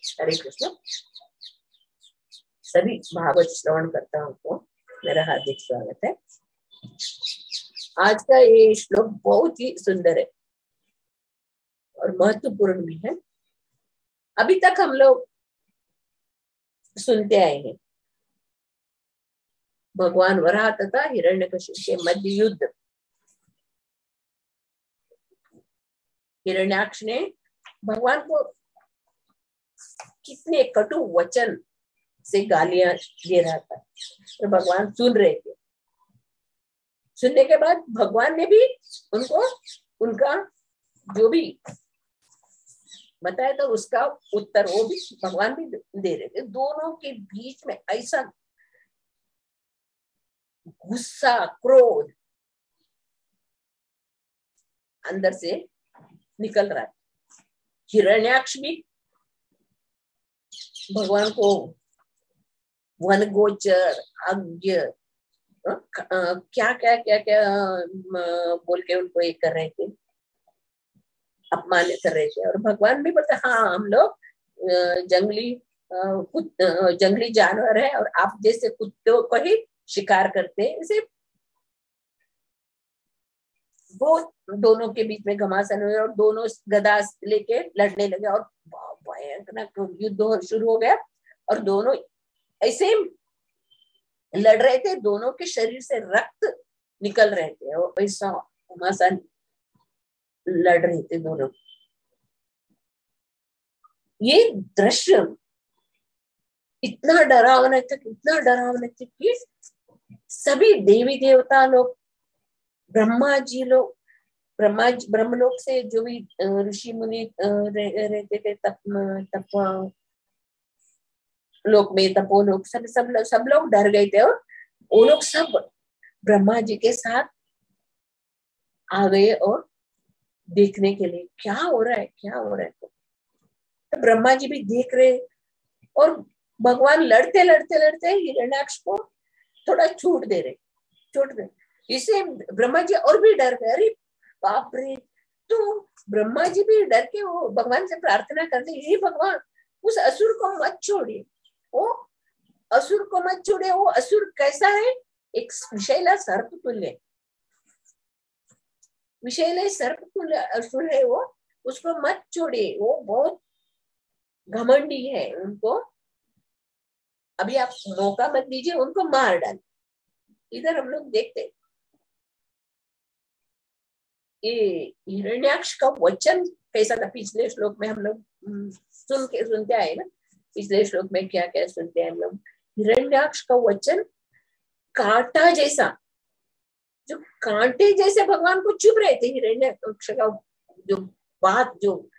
हरे कृष्ण। सभी भागवत श्रवण करता हूँ को मेरा हार्दिक स्वागत है। आज का ये श्लोक बहुत ही सुंदर है और महत्वपूर्ण भी है। अभी तक हम लोग सुनते आए हैं भगवान वराह तथा हिरण्यकशिपु के मध्य युद्ध। हिरण्याक्ष ने भगवान को कितने कटु वचन से गालियां दे रहा था, तो भगवान सुन रहे थे। सुनने के बाद भगवान ने भी उनको उनका जो भी बताया था उसका उत्तर वो भी भगवान भी दे रहे थे। दोनों के बीच में ऐसा गुस्सा क्रोध अंदर से निकल रहा है। हिरण्याक्ष भी भगवान को वन गोचर अज्ञ क्या क्या क्या क्या बोल के उनको ये कर रहे थे, अपमान कर रहे थे। और भगवान भी बोलते हाँ हम लोग जंगली जानवर है और आप जैसे कुत्तों को ही शिकार करते हैं। इसे वो दोनों के बीच में घमासान हुए और दोनों गदा लेके लड़ने लगे और भयंकर युद्ध शुरू हो गया। और दोनों ऐसे लड़ रहे थे, दोनों के शरीर से रक्त निकल रहे थे और ऐसा घमासान लड़ रहे थे दोनों। ये दृश्य इतना डरावना था, इतना डरावना था कि सभी देवी देवता लोग, ब्रह्मा जी लोग, ब्रह्मलोक से जो भी ऋषि मुनि रहते थे तप लोक में, तपोलोक, सब लोग डर गए थे। और वो लोग सब ब्रह्मा जी के साथ आ गए और देखने के लिए क्या हो रहा है, क्या हो रहा है। तो ब्रह्मा जी भी देख रहे और भगवान लड़ते लड़ते लड़ते हिरण्याक्ष को थोड़ा छूट दे। इससे ब्रह्मा जी और भी डर गए। अरे बाप रे! तो ब्रह्मा जी भी डर के वो भगवान से प्रार्थना करते, हे भगवान उस असुर को मत छोड़िए, वो असुर को मत छोड़िए। वो असुर कैसा है? एक विषैला सर्प तुल्य, विषैले सर्प तुल्य असुर है वो, उसको मत छोड़िए, वो बहुत घमंडी है। उनको अभी आप मौका मत दीजिए, उनको मार डाल। इधर हम लोग देखते ये हिरण्याक्ष का वचन कैसा था। पिछले श्लोक में हम लोग सुनते आए ना, पिछले श्लोक में क्या क्या सुनते हैं हम लोग। हिरण्याक्ष का वचन कांटा जैसा, जो कांटे जैसे भगवान को चुभ रहे थे। हिरण्याक्ष का जो बात, जो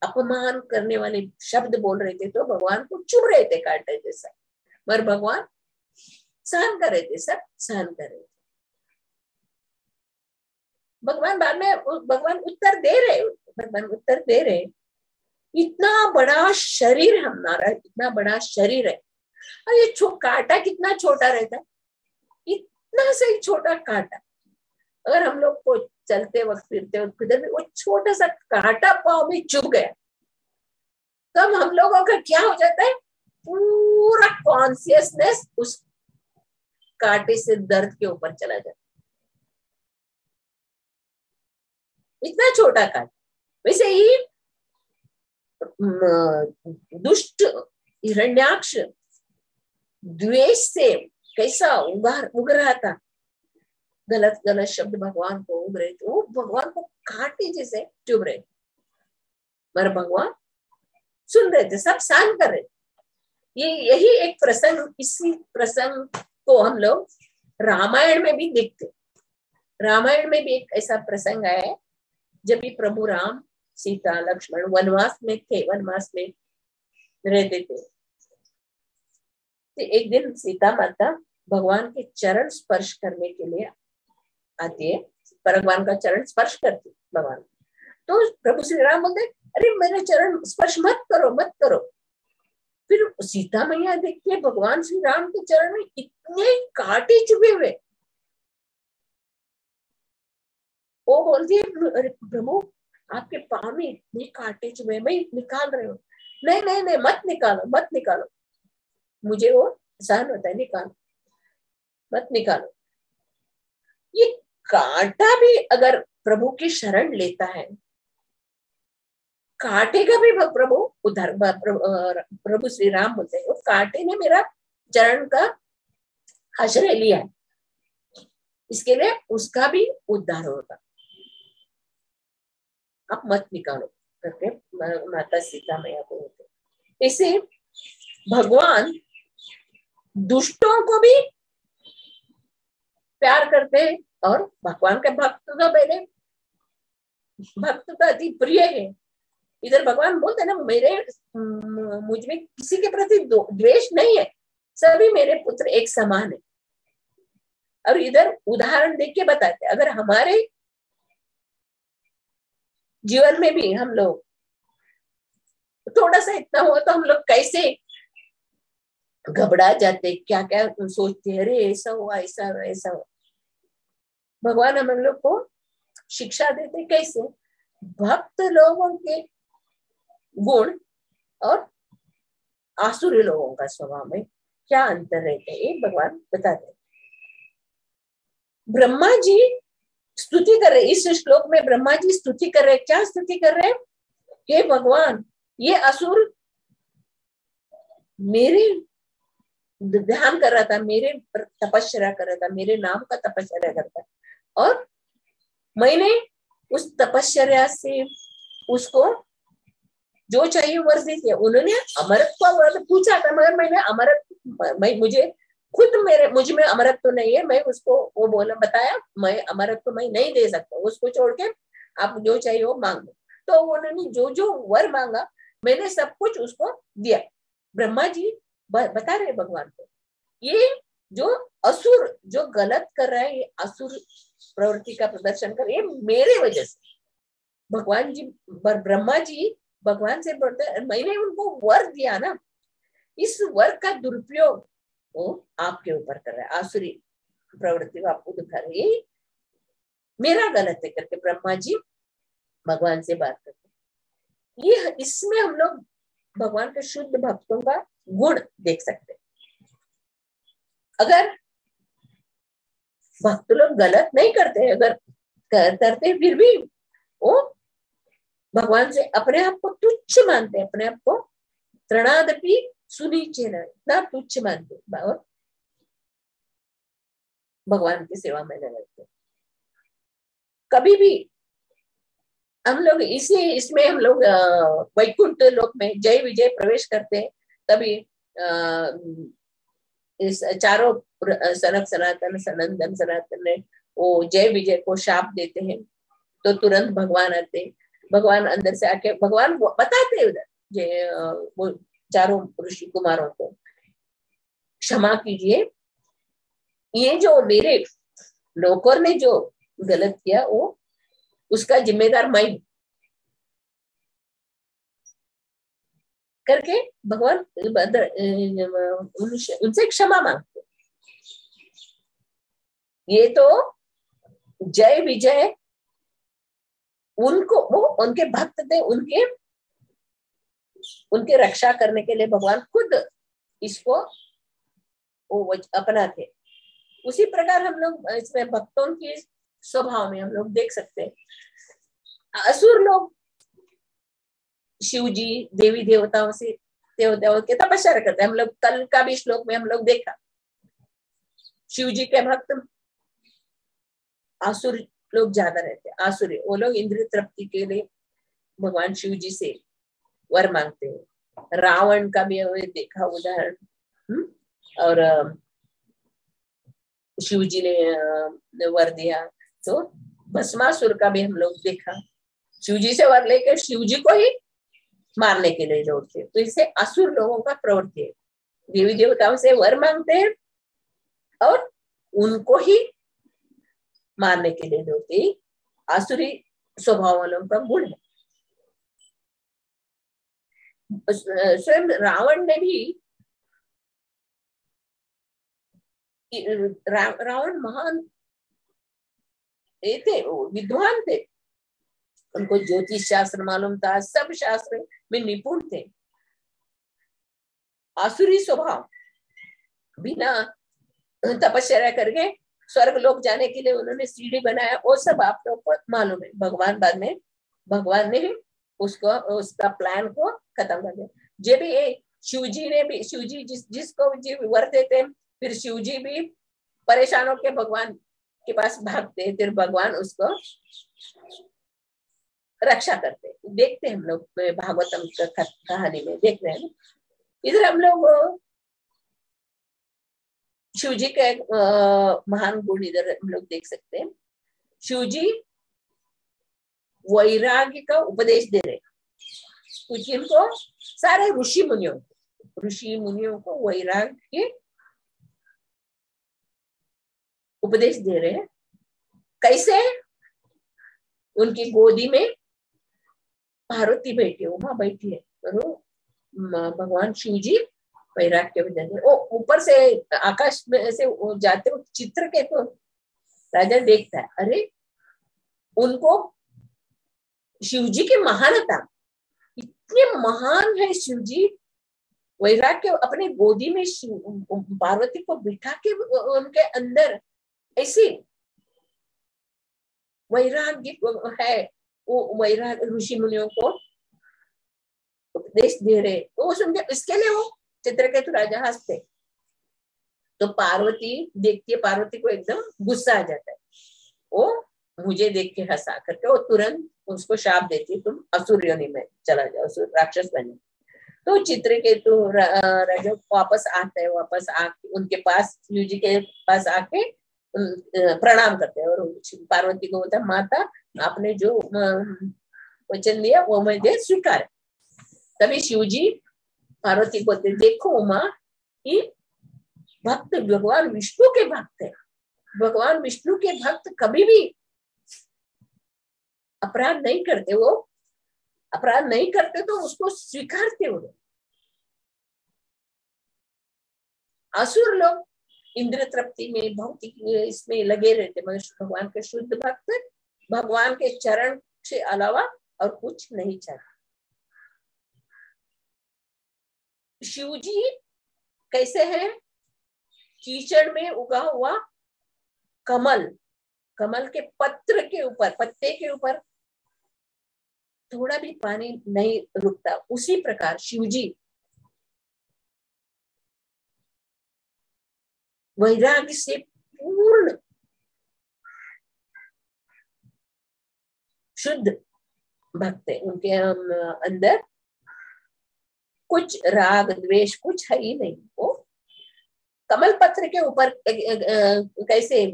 अपमान करने वाले शब्द बोल रहे थे, तो भगवान को चुभ रहे थे कांटे जैसा, मगर भगवान सहन कर रहे थे, सब सहन कर रहे थे। भगवान बाद में भगवान उत्तर दे रहे। इतना बड़ा शरीर हमारा, इतना बड़ा शरीर है और ये कांटा कितना छोटा रहता है, इतना से छोटा कांटा। अगर हम लोग को चलते वक्त फिरते वक्त किधर भी वो छोटा सा कांटा पाँव में चुभ गया, तब हम लोगों का क्या हो जाता है? पूरा कॉन्शियसनेस उस कांटे से दर्द के ऊपर चला जाता है। इतना छोटा कांटा। वैसे ही दुष्ट हिरण्याक्ष द्वेष से कैसा उग रहा था, गलत गलत शब्द भगवान को उग रहे थे, वो भगवान को कांटे जैसे चुभ रहे थे, मगर भगवान सुन रहे थे, सब सहन कर रहे थे। यही एक प्रसंग, इसी प्रसंग को हम लोग रामायण में भी देखते। रामायण में भी एक ऐसा प्रसंग है जब भी प्रभु राम, सीता, लक्ष्मण वनवास में थे, वनवास में रहते थे। तो एक दिन सीता माता भगवान के चरण स्पर्श करने के लिए आती है, भगवान का चरण स्पर्श करती भगवान। तो प्रभु श्री राम बोलते अरे मेरे चरण स्पर्श मत करो, मत करो। फिर सीता मैया देखती है भगवान श्री राम के चरण में इतने कांटे चुभे हुए। वो बोलती है अरे प्रभु आपके पाँव में इतने कांटे चुभे, मैं निकाल रहे हूँ। नहीं नहीं नहीं, मत निकालो मत निकालो, मुझे वो सहन होता है, निकालो मत निकालो। ये कांटा भी अगर प्रभु की शरण लेता है, कांटे का भी प्रभु उद्धार, प्रभु श्री राम बोलते हैं, कांटे ने मेरा चरण का आश्रय लिया है, इसके लिए उसका भी उद्धार होगा। आप मत निकालो करके माता सीता मैया को बोलते। इसे भगवान दुष्टों को भी प्यार करते हैं, और भगवान के भक्त तो पहले भक्त तो अति प्रिय है। इधर भगवान बोलते हैं ना, मेरे मुझ में किसी के प्रति द्वेष नहीं है, सभी मेरे पुत्र एक समान है। और इधर उदाहरण देख के बताते, अगर हमारे जीवन में भी हम लोग थोड़ा सा इतना हुआ तो हम लोग कैसे घबरा जाते, क्या क्या सोचते, अरे ऐसा हुआ ऐसा हुआ ऐसा हुआ। भगवान हम लोग को शिक्षा देते कैसे, भक्त लोगों के गुण और आसुरी लोगों का स्वभाव में क्या अंतर रहता है, ये भगवान बताते। ब्रह्मा जी स्तुति कर रहे, इस श्लोक में ब्रह्मा जी स्तुति कर रहे, क्या स्तुति कर रहे, हे भगवान ये असुर मेरे ध्यान कर रहा था, मेरे तपस्या कर रहा था, मेरे नाम का तपस्या करता था, और मैंने उस तपस्या से उसको जो चाहिए वर दी थी। उन्होंने अमरत्व वर पूछा था, मगर मैंने अमरत्व, मुझे खुद मुझ में अमरत्व नहीं है, मैं उसको वो बोला बताया, मैं अमरत्व मैं नहीं दे सकता, उसको छोड़ के आप जो चाहिए वो मांग लो। तो उन्होंने जो जो वर मांगा मैंने सब कुछ उसको दिया। ब्रह्मा जी बता रहे भगवान को, ये जो असुर जो गलत कर रहा है, ये असुर प्रवृत्ति का प्रदर्शन कर, ये मेरे वजह से। भगवान जी ब्रह्मा जी भगवान से बोलते, मैंने उनको वर दिया ना, इस वर का दुरुपयोग वो आपके ऊपर कर रहा है, आसुरी प्रवृत्ति को आपको दिखा रही है, मेरा गलत है करके ब्रह्मा जी भगवान से बात करते। ये इसमें हम लोग भगवान के शुद्ध भक्तों का गुण देख सकते हैं। अगर भक्त लोग गलत नहीं करते, अगर करते फिर भी वो भगवान से अपने आप को तुच्छ मानते, अपने आप को तृणादपि सुनीचे न, इतना तुच्छ मानते और भगवान की सेवा में लगते। कभी भी हम लोग इसमें हम लोग वैकुंठ लोक में जय विजय प्रवेश करते हैं, तभी इस चारों सनक सनातन सनंदन सनातन ने वो जय विजय को शाप देते हैं, तो तुरंत भगवान आते, भगवान अंदर से आके भगवान बताते उधर वो चारों ऋषि कुमारों को, क्षमा कीजिए, ये जो मेरे नौकर ने जो गलत किया वो उसका जिम्मेदार मैं करके भगवान उनसे क्षमा मांगते। ये तो जय विजय उनको, वो उनके भक्त थे, उनके रक्षा करने के लिए भगवान खुद इसको वो अपना थे। उसी प्रकार हम लोग इसमें भक्तों के स्वभाव में हम लोग देख सकते हैं। असुर लोग शिव जी देवी देवताओं से देवताओं के तपस्या करते हैं। हम लोग कल का भी श्लोक में हम लोग देखा, शिव जी के भक्त आसुर लोग ज्यादा रहते हैं, आसुरी वो लोग इंद्रिय तृप्ति के लिए भगवान शिव जी से वर मांगते हैं। रावण का भी देखा उदाहरण, और शिव जी ने वर दिया, तो भस्मासुर का भी हम लोग देखा, शिव जी से वर लेकर शिव जी को ही मारने के लिए जोड़ते। तो इससे असुर लोगों का प्रवृत्ति है, देवी देवताओं से वर मांगते हैं और उनको ही मारने के लिए जोड़ते, आसुरी स्वभाव वालों का गुण है। स्वयं रावण ने भी, रावण महान थे, विद्वान थे, उनको ज्योतिष शास्त्र मालूम था, सब शास्त्र में निपुण थे, आसुरी स्वभाव, बिना तपस्या करके स्वर्ग लोक जाने के लिए उन्होंने सीढ़ी बनाया, वो सब आप लोग को मालूम है। भगवान बाद में भगवान ने ही उसको उसका प्लान को खत्म कर दिया। जे भी शिव जी ने भी, शिव जी जिसको जी वर देते, फिर शिव जी भी परेशान होकर भगवान के पास भागते, फिर भगवान उसको रक्षा करते। देखते हम लोग भागवतम कहानी में देख रहे हैं। इधर हम लोग शिव जी का एक महान गुण इधर हम लोग देख सकते हैं। शिव जी वैराग्य का उपदेश दे रहे, कुछ इनको सारे ऋषि मुनियों को वैराग्य के उपदेश दे रहे हैं। कैसे? उनकी गोदी में पार्वती बैठी है, उमा बैठी है, तो भगवान शिव जी वैराग्य विधान, वो ऊपर से आकाश में से जाते हो चित्र के, तो राजा देखता है, अरे उनको शिव जी की महानता, इतने महान है शिव जी, वैराग्य अपने गोदी में पार्वती को बिठा के उनके अंदर ऐसी वैराग्य है, वो वैराग्य ऋषि मुनियों को उपदेश दे रहे, तो सुनते इसके लिए वो चित्रकेतु राजा हंसते। तो पार्वती देखती है, पार्वती को एकदम गुस्सा आ जाता है, वो मुझे देख के हंसा करके वो तुरंत उसको शाप देती, तुम असुर योनि में चला जाओ, असुर राक्षस बने। तो चित्रकेतु राजा वापस आता है, वापस आके उनके पास, शिव जी के पास आके प्रणाम करते हैं, और पार्वती को बोलता है, माता आपने जो वचन दिया वो मुझे स्वीकार। तभी शिव जी पार्वती को देखो उमा, ये भक्त भगवान विष्णु के भक्त है, भगवान विष्णु के भक्त कभी भी अपराध नहीं करते, वो अपराध नहीं करते तो उसको स्वीकारते हो। असुर लोग इंद्र तृप्ति में, भौतिक इसमें लगे रहते, मनुष्य भगवान के शुद्ध भक्त भगवान के चरण से अलावा और कुछ नहीं चाहते। शिव जी कैसे है? कीचड़ में उगा हुआ कमल, कमल के पत्र के ऊपर, पत्ते के ऊपर थोड़ा भी पानी नहीं रुकता, उसी प्रकार शिव जी वैराग्य से पूर्ण शुद्ध भक्त है, उनके अंदर कुछ राग द्वेष कुछ है ही नहीं। वो कमल पत्र के ऊपर कैसे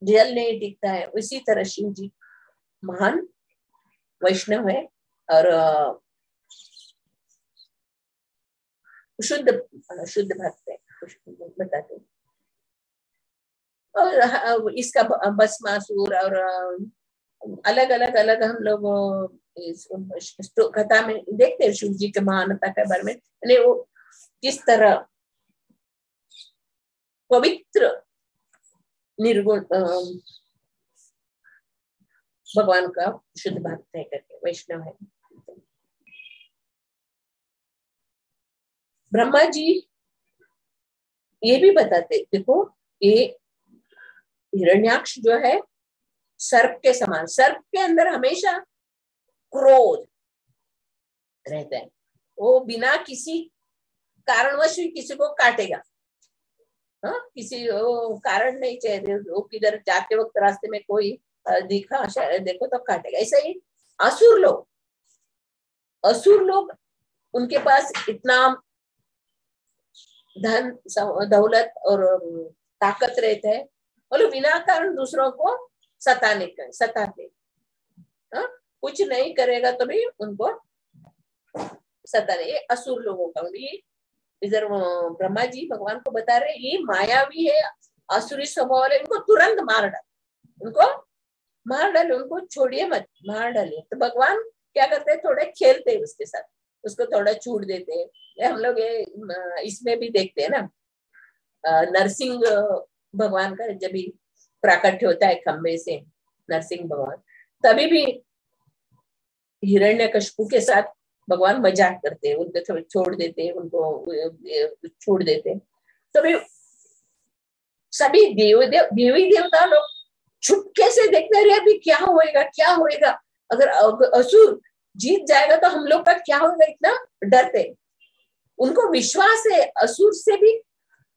जल नहीं टिकता है, उसी तरह शिव जी महान वैष्णव है और शुद्ध भक्त है, बताते हैं। और इसका भस्मासुर और अलग अलग हम लोग कथा में देखते हैं शिव जी के महानता के बारे में, यानी वो किस तरह पवित्र निर्गुण भगवान का शुद्ध भक्त है करके, वैष्णव है। ब्रह्मा जी ये भी बताते, देखो ये हिरण्याक्ष जो है सर्प के समान, सर्प के अंदर हमेशा क्रोध रहता है, वो बिना किसी कारणवश किसी को काटेगा, हाँ किसी कारण नहीं चाहिए, वो किधर जाते वक्त रास्ते में कोई दिखा देखो तो काटेगा। ऐसा ही असुर लोग उनके पास इतना धन दौलत और ताकत रहता है, और बिना कारण दूसरों को सताते, हाँ कुछ नहीं करेगा तो भी उनको सताने, ये असुर लोगों का। इधर ब्रह्मा जी भगवान को बता रहे ये मायावी है, असुरी स्वभाव वाले, इनको तुरंत मार डाले, उनको छोड़िए मत, मार डालिए। तो भगवान क्या करते हैं, थोड़े खेलते हैं उसके साथ, उसको थोड़ा छूट देते हैं। हम लोग ये इसमें भी देखते हैं ना, नरसिंह भगवान का जब भी प्राकट्य होता है खंबे से, नरसिंह भगवान, तभी भी हिरण्यकशिपु के साथ भगवान मजाक करते हैं, उनको छोड़ देते, उनको छोड़ देते। तो भी सभी देवी देवता लोग छुपके से देखते रहे अभी क्या होएगा क्या होएगा, अगर असुर जीत जाएगा तो हम लोग का क्या होगा, इतना डरते। उनको विश्वास है, असुर से भी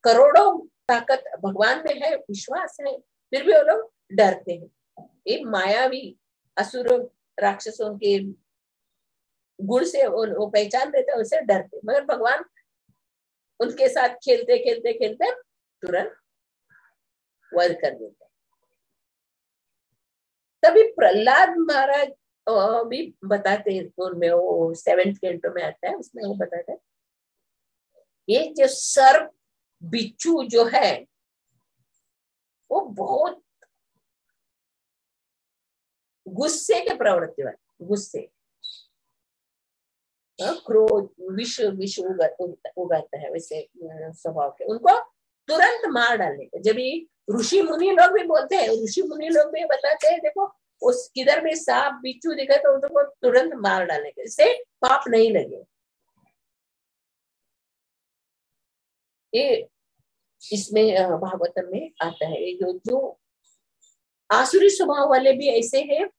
करोड़ों ताकत भगवान में है, विश्वास है, फिर भी वो लोग डरते हैं। ये मायावी असुर राक्षसों के गुण से वो पहचान देते, उसे डरते, मगर भगवान उनके साथ खेलते खेलते खेलते तुरंत वध कर देते। तभी प्रहलाद महाराज भी बताते हैं, उनमें वो 7th कैंटो में आता है, उसमें वो बताते हैं ये जो सर्प बिच्छू जो है वो बहुत गुस्से के प्रवृत्ति वाले, गुस्से, क्रोध, विष उगाता है वैसे स्वभाव के, उनको तुरंत मार डालने का। जब ऋषि मुनि लोग भी बोलते हैं, ऋषि मुनि लोग भी बताते हैं देखो उस किधर भी सांप बिच्छू दिखे तो उनको तुरंत मार डालने का, इससे पाप नहीं लगे। ये इसमें भागवतम में आता है। जो आसुरी स्वभाव वाले भी ऐसे हैं,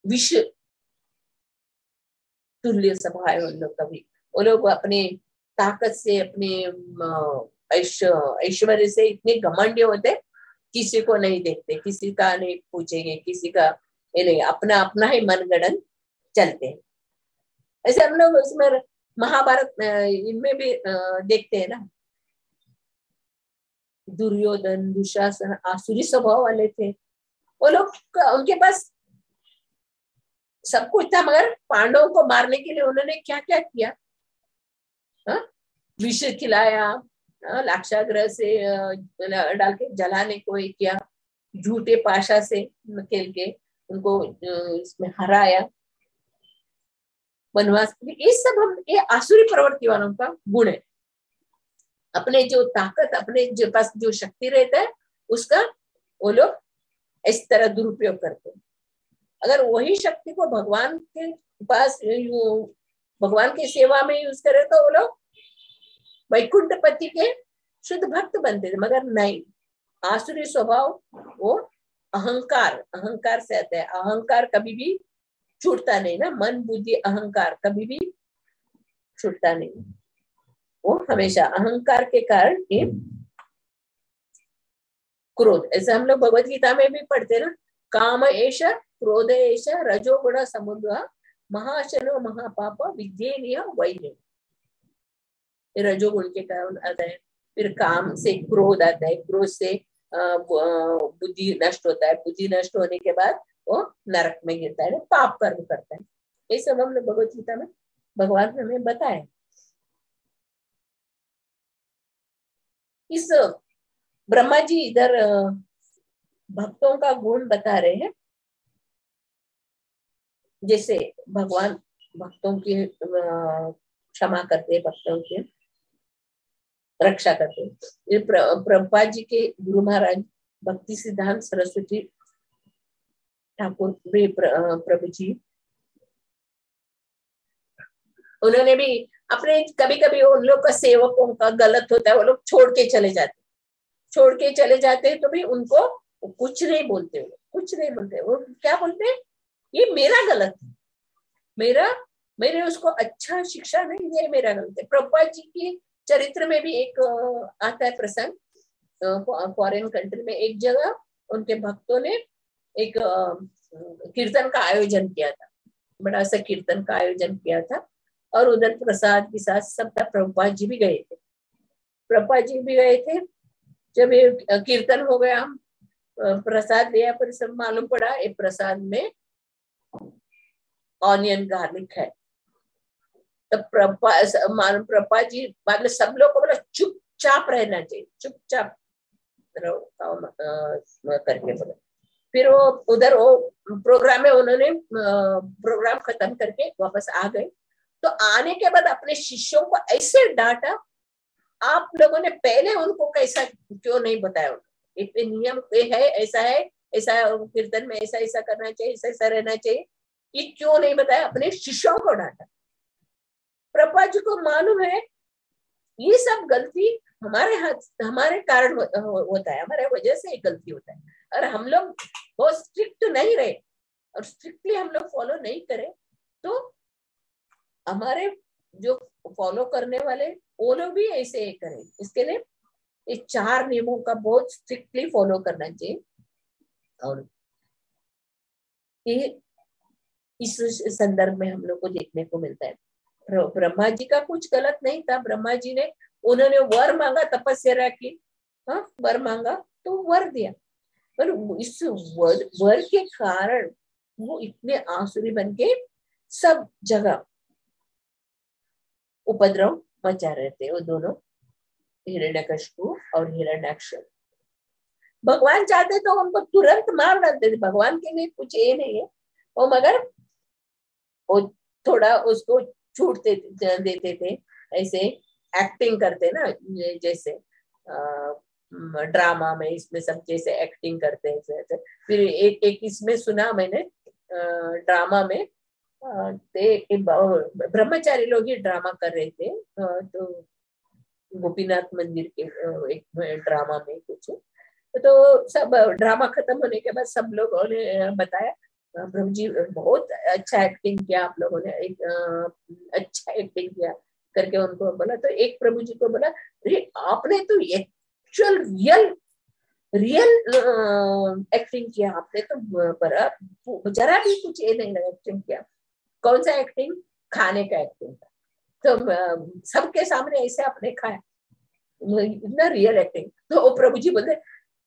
विष तुल्य स्वभाव है उन लोग का भी। वो लोग अपने ताकत से, अपने ऐश्वर्य से इतने घमंडी होते, किसी को नहीं देखते, किसी का नहीं पूछेंगे, किसी का ये नहीं, अपना अपना ही मनगढ़ंत चलते हैं। ऐसे हम लोग उसमें महाभारत इनमें भी देखते हैं ना, दुर्योधन दुशासन आसुरी स्वभाव वाले थे। वो लोग उनके पास सब कुछ था, मगर पांडवों को मारने के लिए उन्होंने क्या क्या किया, विष खिलाया, लाक्षाग्रह से डाल के जलाने को किया, झूठे पाशा से खेल के उनको इसमें हराया, वनवास। ये सब हम, ये आसुरी प्रवृत्ति वालों का गुण है। अपने जो ताकत, अपने जो पास जो शक्ति रहता है उसका वो लोग इस तरह दुरुपयोग करते हैं। अगर वही शक्ति को भगवान के पास, भगवान की सेवा में यूज करे तो वो लोग वैकुंठपति के शुद्ध भक्त बनते थे, मगर नहीं, आसुरी स्वभाव वो अहंकार से आता है। अहंकार कभी भी छूटता नहीं ना, मन बुद्धि अहंकार कभी भी छूटता नहीं, वो हमेशा अहंकार के कारण ये क्रोध। ऐसे हम लोग भगवत गीता में भी पढ़ते ना, काम एष क्रोध एष रजोगुण समुद्र महाशनो महापाप विद्येय वैर्य, रजोगुण के कारण आता है। फिर काम से क्रोध आता है, क्रोध से बुद्धि नष्ट होता है, बुद्धि नष्ट होने के बाद वो नरक में गिरता है, पाप कर्म करता है। ये सब हम लोग भगवत गीता में भगवान हमें बताए। इस ब्रह्मा जी इधर भक्तों का गुण बता रहे हैं, जैसे भगवान भक्तों की क्षमा करते हैं, भक्तों की रक्षा करते हैं। प्रभुपाद जी के गुरु महाराज भक्ति सिद्धांत सरस्वती ठाकुर प्रभु जी, उन्होंने भी अपने, कभी कभी उन लोग का सेवकों का गलत होता है, वो लोग छोड़ के चले जाते हैं तो भी उनको कुछ नहीं बोलते, कुछ नहीं बोलते। वो क्या बोलते हैं, ये मेरा गलत है, मैंने उसको अच्छा शिक्षा नहीं दिया, मेरा गलत है। प्रभुपाद जी की चरित्र में भी एक आता है प्रसंग, फॉरेन कंट्री में एक जगह उनके भक्तों ने एक कीर्तन का आयोजन किया था, बड़ा सा कीर्तन का आयोजन किया था, और उधर प्रसाद के साथ सब था। प्रभुपाद जी भी गए थे। जब ये कीर्तन हो गया, प्रसाद लिया, पर सब मालूम पड़ा ये प्रसाद में ऑनियन गार्लिक है। तो प्रभुपाद जी बाद में सब लोग को बोला चुपचाप रहना चाहिए, चुपचाप करके बोला। फिर वो उधर वो प्रोग्राम में उन्होंने प्रोग्राम खत्म करके वापस आ गए, तो आने के बाद अपने शिष्यों को ऐसे डांटा, आप लोगों ने पहले उनको कैसा क्यों नहीं बताया, नियम है, ऐसा कीर्तन में ऐसा करना चाहिए, ऐसा रहना चाहिए। ये क्यों नहीं बताया, अपने शिष्यों को डांटा। प्रभुपाद जी को मालूम है ये सब गलती हमारे हाथ, हमारे कारण होता है, हमारे वजह से एक गलती होता है। और हम लोग बहुत स्ट्रिक्ट नहीं रहे और स्ट्रिक्टली हम लोग फॉलो नहीं करें तो हमारे जो फॉलो करने वाले वो लोग भी ऐसे ही करें। इसके लिए इस 4 नियमों का बहुत स्ट्रिक्टली फॉलो करना चाहिए। और ये इस संदर्भ में हम लोग को देखने को मिलता है। ब्रह्मा जी का कुछ गलत नहीं था। ब्रह्मा जी ने, उन्होंने वर मांगा, तपस्या की, हाँ वर मांगा तो वर दिया, पर इस वर के कारण वो इतने आसुरी बन के सब जगह उपद्रव मचा रहे थे, वो दोनों, हिरण्यकशिपु और हिरण्याक्ष। भगवान चाहते तो उनको तुरंत मार डालते थे, भगवान के लिए कुछ ये नहीं है, और मगर वो थोड़ा उसको छूट देते थे, ऐसे एक्टिंग करते ना, जैसे ड्रामा में इसमें सब जैसे एक्टिंग करते हैं। फिर एक इसमें सुना मैंने ड्रामा में, ब्रह्मचारी लोग ही ड्रामा कर रहे थे, तो गोपीनाथ मंदिर के एक ड्रामा में कुछ, तो सब ड्रामा खत्म होने के बाद सब लोगों ने बताया प्रभु जी बहुत अच्छा एक्टिंग किया आप लोगों ने, एक अच्छा एक्टिंग किया करके उनको बोला। तो एक प्रभु जी को बोला, अरे आपने तो एक्चुअल रियल एक्टिंग किया, आपने तो जरा भी कुछ ये नहीं लगा एक्टिंग किया। कौन सा एक्टिंग? खाने का एक्टिंग था। तो सबके सामने ऐसे आपने खाया, इतना रियल एक्टिंग। तो वो प्रभु जी बोलते,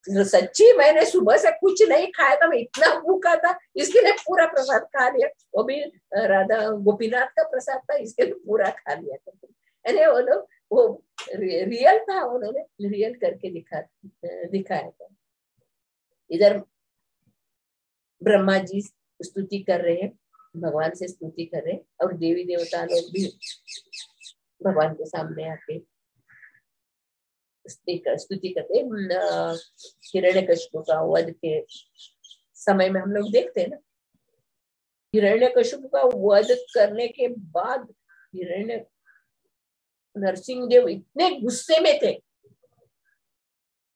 सच्ची मैंने सुबह से कुछ नहीं खाया था, मैं इतना भूखा था, इसके लिए पूरा प्रसाद खा लिया, वो भी राधा गोपीनाथ का प्रसाद था, इसके लिए पूरा खा लिया। यानी वो लोग वो रियल था, उन्होंने रियल करके दिखाया था। इधर ब्रह्मा जी स्तुति कर रहे हैं, भगवान से स्तुति कर रहे हैं, और देवी देवता लोग भी भगवान के सामने आके स्तुति करते। हिरण्यकशिपु का वध के समय में हम लोग देखते हैं ना, हिरण्यकशिपु का वध करने के बाद नरसिंह देव इतने गुस्से में थे,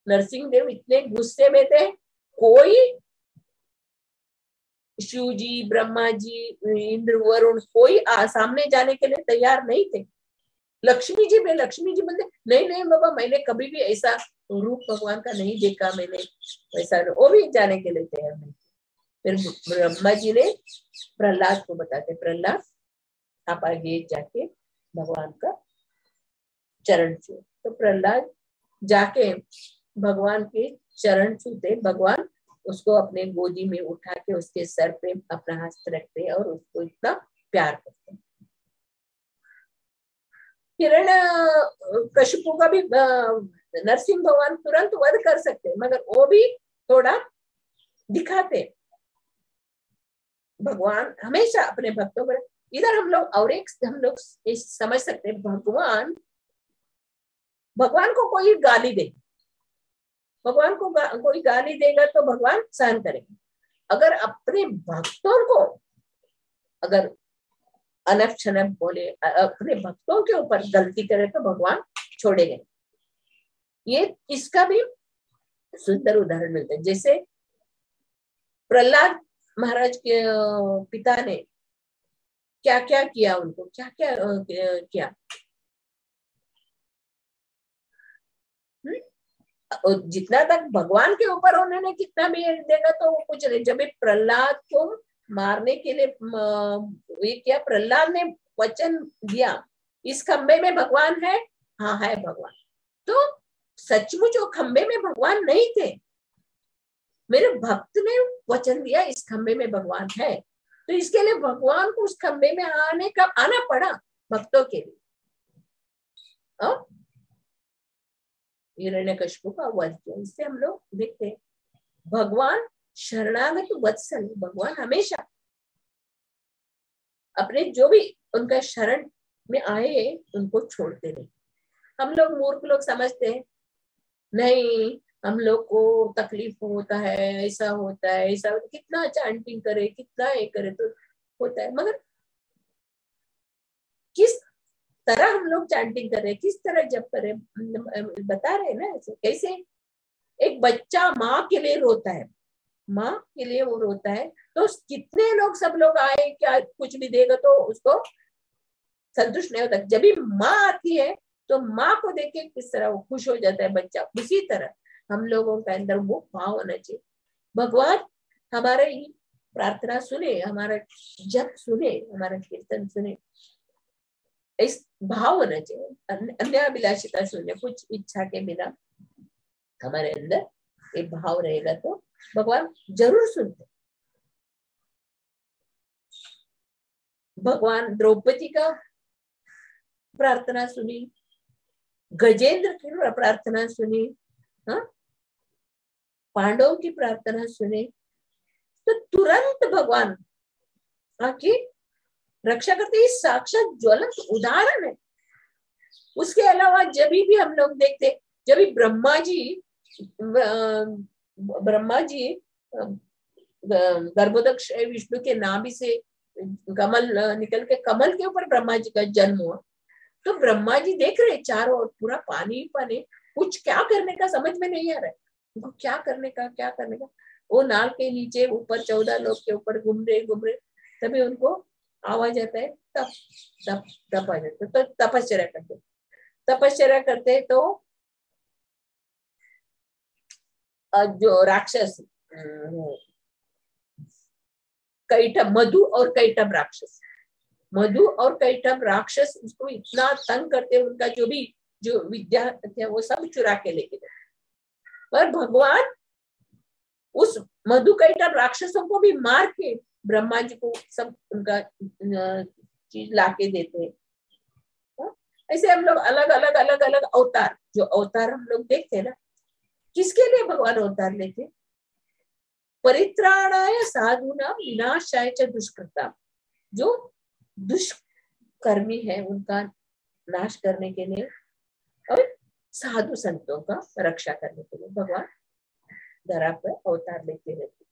नरसिंह देव इतने गुस्से में थे, कोई शिव जी, ब्रह्मा जी, इंद्र, वरुण कोई सामने जाने के लिए तैयार नहीं थे। लक्ष्मी जी बोलते, नहीं नहीं बाबा, मैंने कभी भी ऐसा रूप भगवान का नहीं देखा, मैंने वैसा, वो भी जाने के लिए तैयार नहीं। फिर ब्रह्मा जी ने प्रहलाद को बताते, प्रहलाद आप आगे जाके भगवान का चरण छू। तो प्रहलाद जाके भगवान के चरण छूते, भगवान उसको अपने गोदी में उठा के उसके सर पे अपना हाथ रखते और उसको इतना प्यार करते। हिरण्यकशिपु का भी नरसिंह भगवान तुरंत वध कर सकते, मगर वो भी थोड़ा दिखाते। भगवान हमेशा अपने भक्तों पर, इधर हम लोग और एक हम लोग समझ सकते, भगवान को कोई गाली दे, भगवान को कोई गाली देगा तो भगवान सहन करेंगे। अगर अपने भक्तों को अगर अनफ शनफ बोले, अपने भक्तों के ऊपर गलती करे तो भगवान छोड़ेंगे। ये इसका भी सुंदर उदाहरण मिलता है। जैसे प्रहलाद महाराज के पिता ने क्या क्या किया, उनको क्या क्या किया, और जितना तक भगवान के ऊपर उन्होंने कितना भी देगा तो वो कुछ नहीं। जब प्रहलाद को मारने के लिए ये क्या, प्रहलाद ने वचन दिया, इस खंबे में भगवान है, हाँ है भगवान, तो सचमुच वो खंबे में भगवान नहीं थे, मेरे भक्त ने वचन दिया इस खंबे में भगवान है, तो इसके लिए भगवान को उस खंबे में आना पड़ा भक्तों के लिए। हिरण्यकशिपु का वध किया। इससे हम लोग देखते हैं भगवान शरणागत वत्सल, भगवान हमेशा अपने जो भी उनका शरण में आए उनको छोड़ते नहीं। हम लोग मूर्ख लोग समझते हैं नहीं, हम लोग को तकलीफ होता है, ऐसा होता है, ऐसा, कितना चांटिंग करे, कितना ये करे, तो होता है। मगर किस तरह हम लोग चैंटिंग कर रहे हैं, किस तरह जप कर रहे हैं, बता रहे हैं ना ऐसे। कैसे एक बच्चा माँ के लिए रोता है, माँ के लिए वो रोता है, तो कितने लोग, सब लोग आए क्या कुछ भी देगा तो उसको संतुष्ट नहीं होता। जब भी माँ आती है तो माँ को देख के किस तरह वो खुश हो जाता है बच्चा, उसी तरह हम लोगों के अंदर वो भाव होना चाहिए। भगवान हमारे प्रार्थना सुने, हमारा जप सुने, हमारा कीर्तन सुने, इस भाव होना चाहिए। अन्य अभिलाषिता सुने, कुछ इच्छा के बिना हमारे अंदर एक भाव रहेगा तो भगवान जरूर सुनते। भगवान द्रौपदी का प्रार्थना सुनी, गजेंद्र की प्रार्थना सुनी, हाँ, पांडवों की प्रार्थना सुनी, तो तुरंत भगवान आके रक्षा करते। ही साक्षात ज्वलंत उदाहरण है। उसके अलावा जब भी हम लोग देखते, जब भी ब्रह्मा जी गर्भोदक्ष विष्णु के नाभि से कमल निकल के कमल के ऊपर ब्रह्मा जी का जन्म हुआ, तो ब्रह्मा जी देख रहे चारों ओर पूरा पानी पानी, कुछ क्या करने का समझ में नहीं आ रहा है उनको, क्या करने का। वो नाल के नीचे ऊपर 14 लोग के ऊपर घूम रहे, तभी उनको आवाज आता है, तप तप तप आ जाते, तो तपस्या करते तो जो राक्षस कैटभ, मधु और कैटभ राक्षस उसको इतना तंग करते, उनका जो विद्या है वो सब चुरा के लेके गए। पर भगवान उस मधु कैटभ राक्षसों को भी मार के ब्रह्मा जी को सब उनका चीज लाके देते हैं। ऐसे हम लोग अलग अलग अवतार, जो अवतार हम लोग देखते हैं ना, किसके लिए भगवान अवतार लेते? परित्राणाय साधूनां विनाशाय च दुष्कृताम्, जो दुष्कर्मी है उनका नाश करने के लिए और साधु संतों का रक्षा करने के लिए भगवान धरा पर अवतार लेते रहते।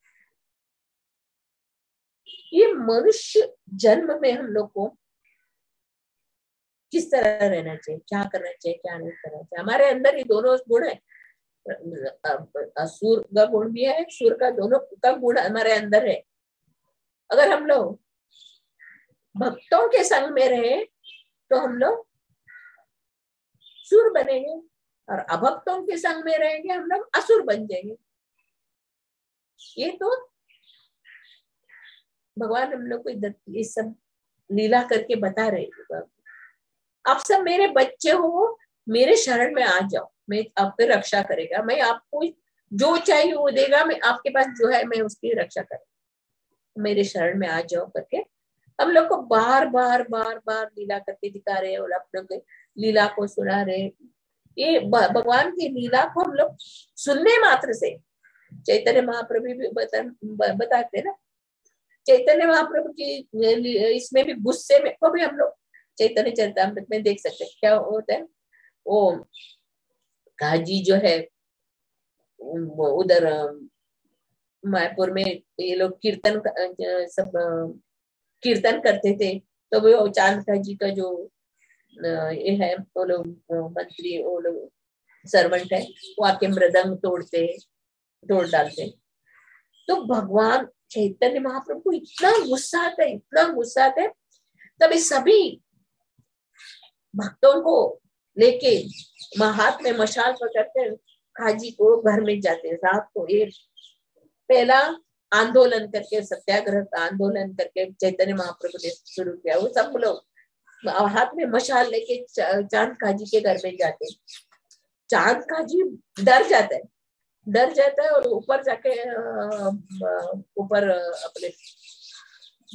ये मनुष्य जन्म में हम लोग को किस तरह रहना चाहिए, क्या करना चाहिए, क्या नहीं करना चाहिए। हमारे अंदर ये दोनों गुण है, असुर का गुण भी है, सुर का, दोनों का गुण हमारे अंदर है। अगर हम लोग भक्तों के संग में रहे तो हम लोग सुर बनेंगे, और अभक्तों के संग में रहेंगे हम लोग असुर बन जाएंगे। ये तो भगवान हम लोग को ये सब लीला करके बता रहे हैं। आप सब मेरे बच्चे हो, मेरे शरण में आ जाओ, मैं आपकी रक्षा करेगा, मैं आपको जो चाहिए वो देगा, मैं आपके पास जो है मैं उसकी रक्षा करूंगा, मेरे शरण में आ जाओ करके हम लोग को बार बार लीला करके दिखा रहे हैं और आप लोग लीला को सुना रहे। ये भगवान की लीला को हम लोग सुनने मात्र से, चैतन्य महाप्रभु भी बताते ना, चैतन्य महाप्रभु की इसमें भी गुस्से में को भी हम लोग चैतन्य चरितामृत में देख सकते हैं। क्या होता है, वो काजी जो है वो उधर मायापुर में ये लोग सब कीर्तन करते थे, तो वो चांद काजी का जो ये है, वो लोग मंत्री, वो लोग सर्वेंट है, वो आके मृदंग तोड़ डालते। तो भगवान चैतन्य महाप्रभु को इतना गुस्सा आता है, तभी सभी भक्तों को लेके हाथ में मशाल पकड़ते काजी को घर में जाते हैं रात को। ये पहला आंदोलन करके, सत्याग्रह का आंदोलन करके चैतन्य महाप्रभु ने शुरू किया। वो सब लोग हाथ में मशाल लेके चांद काजी के घर में जाते हैं। चांद काजी डर जाता है और ऊपर जाके ऊपर अपने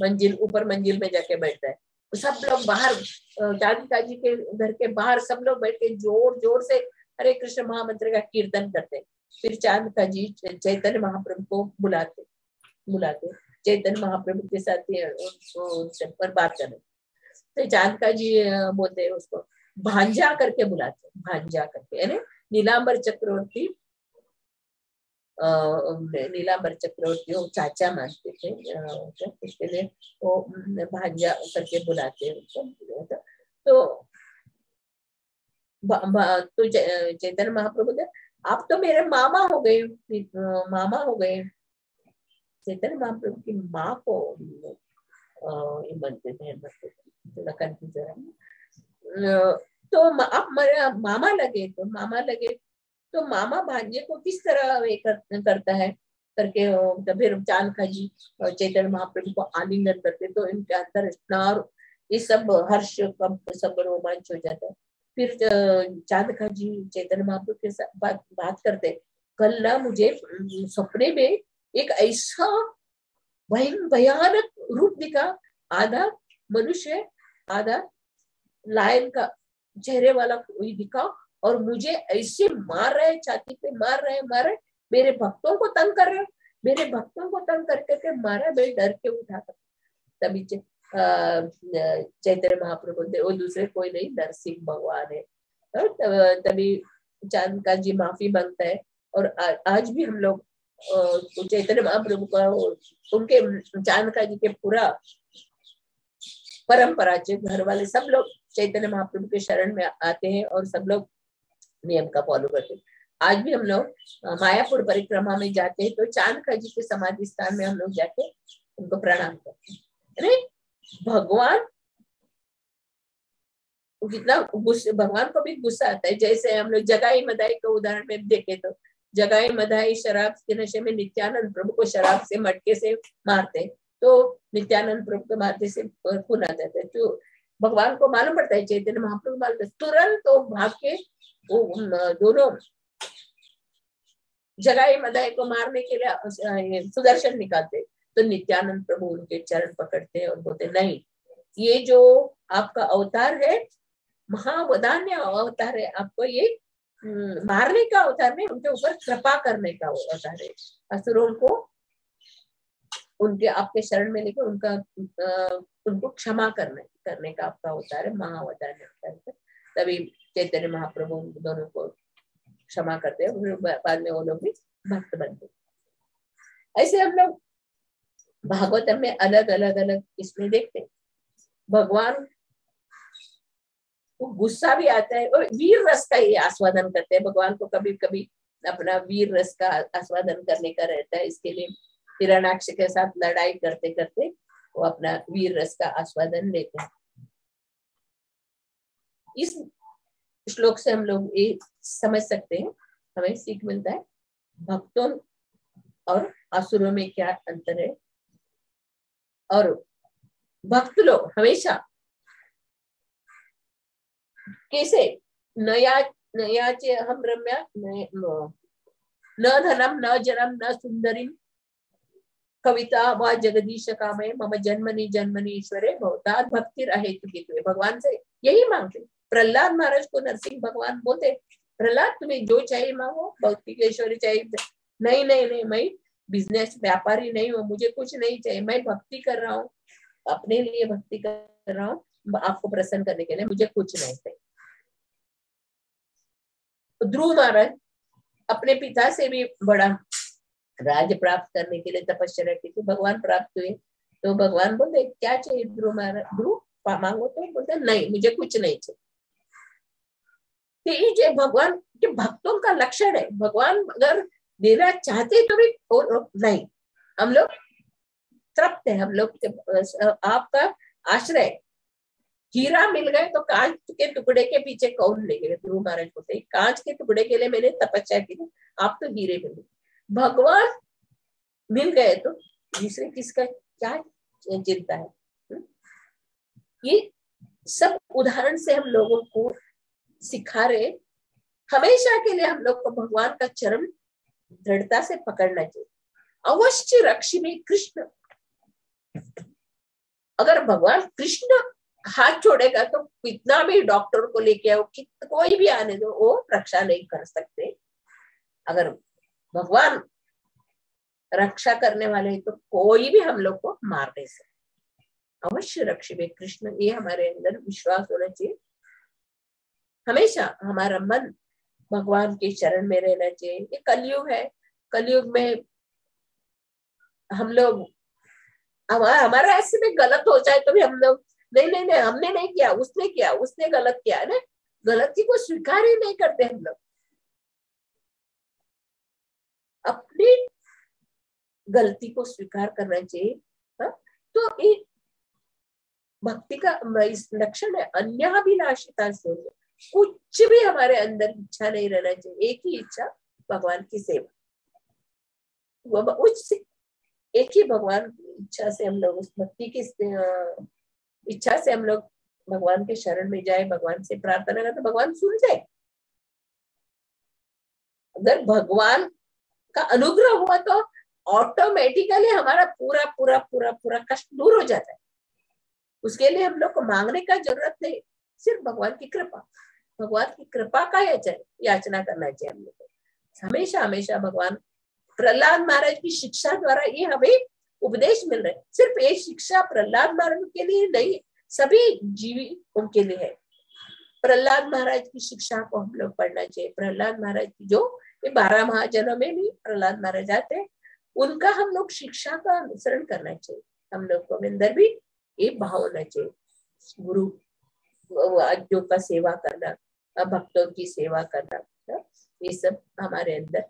मंजिल में जाके बैठता है। सब लोग बाहर, चांद काजी के घर के बाहर सब लोग बैठ के जोर से हरे कृष्ण महामंत्र का कीर्तन करते। फिर चांद काजी चैतन्य महाप्रभु को बुलाते चैतन्य महाप्रभु के साथ उनसे पर बात करने। तो चांद काजी बोलते हैं उसको भांजा करके बुलाते, भांजा करके, यानी नीलांबर चक्रवर्ती नीलांबर चक्रवर्ती वो चाचा मानते थे, इसके लिए वो भांजा करके बुलाते उनको। तो चैतन्य महाप्रभु बोले आप तो मेरे मामा हो गए, मामा हो गए। चैतन्य महाप्रभु की माँ को ये बनते थे, थोड़ा कंफ्यूजन है। तो आप मेरे मामा लगे, तो मामा भांजे को किस तरह करता है करके, तो फिर चांदखा जी और चैतन्य महाप्रभु को आलिंगन करते, तो इनके अंदर इतना ये सब हर्ष सब रोमांच हो जाता है। फिर चांदखा जी चैतन्य महाप्रभु के साथ बात करते, कल ना मुझे सपने में एक ऐसा भयानक रूप दिखा, आधा मनुष्य आधा लायन का चेहरे वाला कोई दिखा, और मुझे ऐसे मार रहे, छाती पे मार रहे, मेरे भक्तों को तंग कर रहे, मेरे भक्तों को तंग करके मारा। मैं डर के उठा कर, तभी चैतन्य महाप्रभु बोलते वो दूसरे कोई नहीं, नरसिंह भगवान है। तभी चांदका जी माफी मांगता है। और आज भी हम लोग चैतन्य महाप्रभु का उनके चांदका जी के पूरा परंपरा से घर वाले सब लोग चैतन्य महाप्रभु के शरण में आते हैं और सब लोग नियम का फॉलो करते हैं। आज भी हम लोग मायापुर परिक्रमा में जाते हैं तो चांदका जी के समाधि स्थान में हम लोग जाके उनको प्रणाम करते हैं। अरे भगवान कितना गुस्से, भगवान को भी गुस्सा आता है। जैसे हम लोग जगाई मदाई का उदाहरण में देखे तो जगाई मदाई शराब के नशे में नित्यानंद प्रभु को शराब से मटके से मारते, तो नित्यानंद प्रभु को मारते से खून आ जाता है। तो भगवान को मालूम पड़ता है, चैतन्य महाप्रभु मालूम, तुरंत तो भाग के दोनों जगाई मदाई को मारने के लिए सुदर्शन निकालते, तो नित्यानंद प्रभु उनके चरण पकड़ते और बोलते नहीं, ये जो आपका अवतार है महावदान्य अवतार है, आपको ये मारने का अवतार नहीं, उनके ऊपर कृपा करने का अवतार है। असुरों को उनके आपके शरण में लेकर उनको क्षमा करने का आपका अवतार है, महावदान्य अवतार है। तभी चैतन्य महाप्रभु दोनों को क्षमा करते हैं, बाद में वो लोग भी भक्त बनते। ऐसे हम लोग भागवतम में अलग अलग इसमें देखते हैं। भगवान को गुस्सा भी आता है और वीर रस का ये आस्वादन करते हैं। भगवान को कभी कभी अपना वीर रस का आस्वादन करने का रहता है, इसके लिए हिरण्याक्ष के साथ लड़ाई करते करते वो अपना वीर रस का आस्वादन लेते हैं। इस श्लोक से हम लोग ये समझ सकते हैं, हमें सीख मिलता है भक्तों और असुरों में क्या अंतर है। और भक्त लोग हमेशा कैसे नयाचे हम रम्या न धनम न जनम न सुंदरी कविता व जगदीश कामय मम जन्मनि जन्मनि ईश्वरे भवतात् भक्ति रहे तुझे। भगवान से यही मांगते। प्रहलाद महाराज को नरसिंह भगवान बोलते, प्रहलाद तुम्हें जो चाहिए मांगो, भक्ति के ऐश्वर्य चाहिए। नहीं नहीं नहीं, मैं बिजनेस व्यापारी नहीं हूँ, मुझे कुछ नहीं चाहिए, मैं भक्ति कर रहा हूँ, अपने लिए भक्ति कर रहा हूँ, आपको प्रसन्न करने के लिए, मुझे कुछ नहीं चाहिए। ध्रुव महाराज अपने पिता से भी बड़ा राज्य प्राप्त करने के लिए तपस्या की थी, भगवान प्राप्त हुए तो भगवान बोलते क्या चाहिए ध्रुव महाराज, ध्रुव मांगो, तो बोलते नहीं मुझे कुछ नहीं चाहिए। तो ये भगवान के भक्तों का लक्षण है। भगवान अगर देना चाहते तो भी नहीं, हम लोग तृप्त है, हम लोग आपका आश्रय। हीरा मिल गए तो कांच के टुकड़े के पीछे कौन ले गए। ध्रुव महाराज बोलते कांच के टुकड़े के लिए मैंने तपस्या की, आप तो हीरे मिले। भगवान मिल गए तो दूसरे किसका क्या चिंता है। ये सब उदाहरण से हम लोगों को सिखा रहे, हमेशा के लिए हम लोग को भगवान का चरण दृढ़ता से पकड़ना चाहिए। अवश्य रक्षी में कृष्ण, अगर भगवान कृष्ण हाथ छोड़ेगा तो कितना भी डॉक्टर को लेके आओ, कोई भी आने दो, वो रक्षा नहीं कर सकते। अगर भगवान रक्षा करने वाले तो कोई भी हम लोग को मार नहीं सकते। अवश्य रक्षी में कृष्ण, ये हमारे अंदर विश्वास होना चाहिए। हमेशा हमारा मन भगवान के चरण में रहना चाहिए। ये कलयुग है, कलयुग में हम लोग हमारा ऐसे में गलत हो जाए तो भी हम लोग नहीं नहीं नहीं, हमने नहीं किया, उसने गलत किया है ना, गलती को स्वीकार ही नहीं करते हम लोग। अपनी गलती को स्वीकार करना चाहिए। हा? तो एक भक्ति का इस लक्षण है अन्याभिलाषिता से, कुछ भी हमारे अंदर इच्छा नहीं रहना चाहिए, एक ही इच्छा भगवान की सेवा। उस एक ही भगवान की इच्छा से हम लोग, उस भक्ति की इच्छा से हम लोग भगवान के शरण में जाए, भगवान से प्रार्थना करें तो भगवान सुनते। अगर भगवान का अनुग्रह हुआ तो ऑटोमेटिकली हमारा पूरा पूरा पूरा पूरा कष्ट दूर हो जाता है। उसके लिए हम लोग को मांगने का जरूरत नहीं, सिर्फ भगवान की कृपा का याचना करना चाहिए हम लोग को हमेशा हमेशा। भगवान प्रहलाद महाराज की शिक्षा द्वारा ये हमें उपदेश मिल रहा है। सिर्फ ये शिक्षा प्रहलाद महाराज के लिए नहीं, सभी जीवों के लिए है। प्रहलाद महाराज की शिक्षा को हम लोग पढ़ना चाहिए। प्रहलाद महाराज की जो ये 12 महाजनों में भी प्रहलाद महाराज आते हैं, उनका हम लोग शिक्षा का अनुसरण करना चाहिए। हम लोग को अंदर भी ये भाव होना चाहिए, गुरु आज्ञों का सेवा करना, भक्तों की सेवा करना, ये सब हमारे अंदर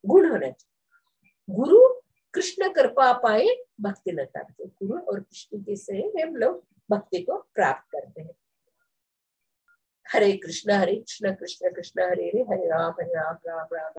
गुण होना चाहिए। गुरु कृष्ण कृपा पाए भक्ति न करते, गुरु और कृष्ण के से हम लोग भक्ति को प्राप्त करते हैं। हरे कृष्ण कृष्ण कृष्ण हरे हरे, हरे राम राम राम